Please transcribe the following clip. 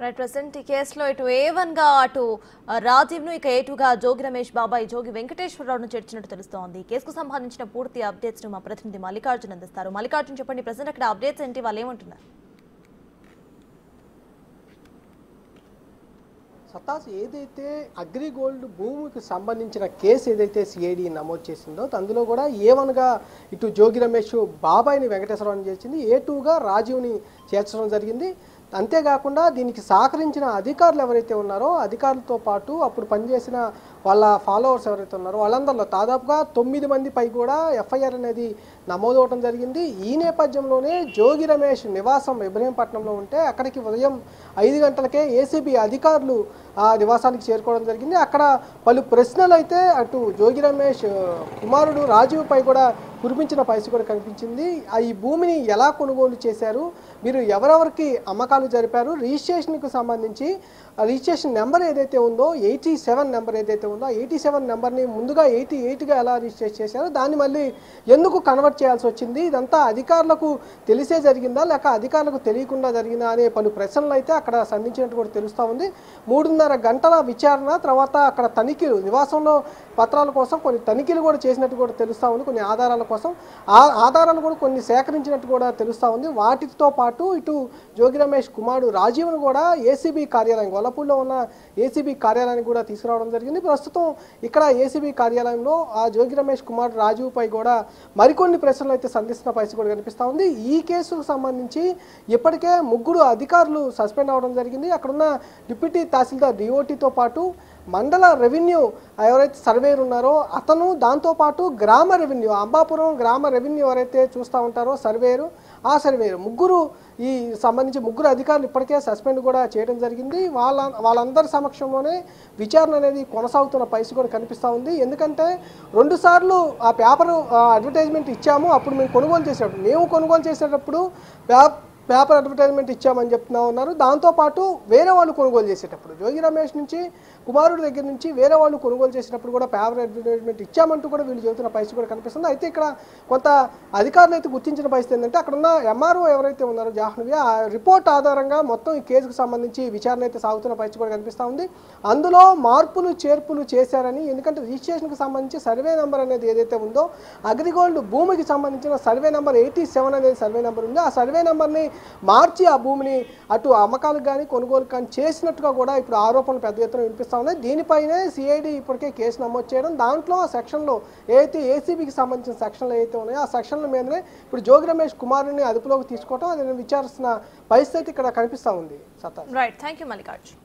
Right present ఈ కేసులో ఇటు A1 గా అటు రాజీవ్ ను ఇక A2 గా జోగి రమేష్ బాబాయ్ జోగి వెంకటేశ్వరరావును చేర్చినట్టు తెలుస్తోంది. ఈ కేసుకు సంబంధించిన పూర్తి అప్డేట్స్ ను మా ప్రతినిధి మల్లికార్జున్ అందిస్తారు. మల్లికార్జున్ చెప్పండి, ప్రెసెంట్ అక్కడ అప్డేట్స్ ఏంటి, వాళ్ళు ఏమంటున్నారు? సతాస్ ఏదైతే అగ్రిగోల్డ్ భూమికి సంబంధించిన కేసు ఏదైతే సిఐడి నమోదు చేసిందో అందులో కూడా A1 గా ఇటు జోగి రమేష్ బాబాయిని వెంకటేశ్వరరావుని చేర్చింది, A2 గా రాజీవ్ని చేర్చడం జరిగింది. అంతేకాకుండా దీనికి సహకరించిన అధికారులు ఎవరైతే ఉన్నారో అధికారులతో పాటు అప్పుడు పనిచేసిన వాళ్ళ ఫాలోవర్స్ ఎవరైతే ఉన్నారో వాళ్ళందరిలో దాదాపుగా 9 మంది పై కూడా ఎఫ్ఐఆర్ అనేది నమోదవడం జరిగింది. ఈ నేపథ్యంలోనే జోగి రమేష్ నివాసం ఇబ్రహీంపట్నంలో ఉంటే అక్కడికి ఉదయం 5 గంటలకే ఏసీబీ అధికారులు ఆ నివాసానికి చేరుకోవడం జరిగింది. అక్కడ పలు ప్రశ్నలు అయితే అటు జోగి రమేష్ కుమారుడు రాజీవ్పై కూడా కురిపించిన పరిస్థితి కూడా కనిపించింది. ఈ భూమిని ఎలా కొనుగోలు చేశారు, మీరు ఎవరెవరికి అమ్మకాలు జరిపారు, రిజిస్ట్రేషన్కు సంబంధించి రిజిస్ట్రేషన్ నెంబర్ ఏదైతే ఉందో 87 నెంబర్ ఏదైతే ఉందో 87 నెంబర్ని ముందుగా 88గా ఎలా రిజిస్టర్ చేశారో దాన్ని మళ్ళీ ఎందుకు కన్వర్ట్ చేయాల్సి వచ్చింది, ఇదంతా అధికారులకు తెలిసే జరిగిందా లేక అధికారులకు తెలియకుండా జరిగిందా అనే పలు ప్రశ్నలు అయితే అక్కడ సంధించినట్టు కూడా తెలుస్తూ ఉంది. 3.5 గంటల విచారణ తర్వాత అక్కడ తనిఖీలు, నివాసంలో పత్రాల కోసం కొన్ని తనిఖీలు కూడా చేసినట్టు కూడా తెలుస్తూ ఉంది. కొన్ని ఆధారాల కోసం ఆ ఆధారాలు కూడా కొన్ని సేకరించినట్టు కూడా తెలుస్తూ ఉంది. వాటితో పాటు ఇటు జోగి రమేష్ కుమారుడు రాజీవ్ను కూడా ఏసీబీ కార్యాలయం గొల్లపూడిలో ఉన్న ఏసీబీ కార్యాలయానికి కూడా తీసుకురావడం జరిగింది. ప్రస్తుతం ఇక్కడ ఏసీబీ కార్యాలయంలో ఆ జోగి రమేష్ కుమారుడు రాజీవ్పై కూడా మరికొన్ని ప్రశ్నలు అయితే సంధిస్తున్న పరిస్థితి కూడా కనిపిస్తూ ఉంది. ఈ కేసుకు సంబంధించి ఇప్పటికే 3 అధికారులు సస్పెండ్ అవ్వడం జరిగింది. అక్కడున్న డిప్యూటీ తహసీల్దార్ డిఓటీతో పాటు మండల రెవెన్యూ ఎవరైతే సర్వేయర్ ఉన్నారో అతను, దాంతోపాటు గ్రామ రెవెన్యూ అంబాపురం గ్రామ రెవెన్యూ ఎవరైతే చూస్తూ ఉంటారో సర్వేయరు, ఆ సర్వేయరు ఈ సంబంధించి 3 అధికారులు ఇప్పటికే సస్పెండ్ కూడా చేయడం జరిగింది. వాళ్ళందరి సమక్షంలోనే విచారణ అనేది కొనసాగుతున్న పరిస్థితి కూడా కనిపిస్తూ ఉంది. ఎందుకంటే 2 సార్లు ఆ పేపరు అడ్వర్టైజ్మెంట్ ఇచ్చాము, అప్పుడు మేము కొనుగోలు చేసేటప్పుడు పేపర్ అడ్వర్టైజ్మెంట్ ఇచ్చామని చెప్తున్నా ఉన్నారు. దాంతోపాటు వేరే వాళ్ళు కొనుగోలు చేసేటప్పుడు జోగి రమేష్ నుంచి కుమారుడి దగ్గర నుంచి వేరే వాళ్ళు కొనుగోలు చేసేటప్పుడు కూడా పేపర్ అడ్వర్టైజ్మెంట్ ఇచ్చామంటూ కూడా వీళ్ళు చెబుతున్న పరిస్థితి కూడా కనిపిస్తుంది. అయితే ఇక్కడ కొంత అధికారులు అయితే గుర్తించిన పరిస్థితి ఏంటంటే అక్కడ ఉన్న ఎంఆర్ఓ ఎవరైతే ఉన్నారో జాహ్నవి, ఆ రిపోర్ట్ ఆధారంగా మొత్తం ఈ కేసుకు సంబంధించి విచారణ అయితే సాగుతున్న పరిస్థితి కూడా కనిపిస్తూ ఉంది. అందులో మార్పులు చేర్పులు చేశారని, ఎందుకంటే రిజిస్ట్రేషన్కి సంబంధించి సర్వే నెంబర్ అనేది ఏదైతే ఉందో అగ్రిగోల్డ్ భూమికి సంబంధించిన సర్వే నెంబర్ 87 అనేది సర్వే నెంబర్ ఉంది. ఆ సర్వే నెంబర్ని మార్చి ఆ భూమిని అటు అమ్మకాలకు కానీ కొనుగోలు కానీ చేసినట్టుగా కూడా ఇప్పుడు ఆరోపణలు పెద్ద ఎత్తున వినిపిస్తూ ఉన్నాయి. దీనిపైనే సిఐడి ఇప్పటికే కేసు నమోదు చేయడం, దాంట్లో ఆ సెక్షన్లో ఏదైతే ఏసీబీకి సంబంధించిన సెక్షన్లు ఏవైతే ఉన్నాయో ఆ సెక్షన్ల మీదనే ఇప్పుడు జోగి రమేష్ కుమారుని అదుపులోకి తీసుకోవడం, అది విచారిస్తున్న పరిస్థితి ఇక్కడ కనిపిస్తూ ఉంది. సత్తా. Right, thank you Mallikarjun.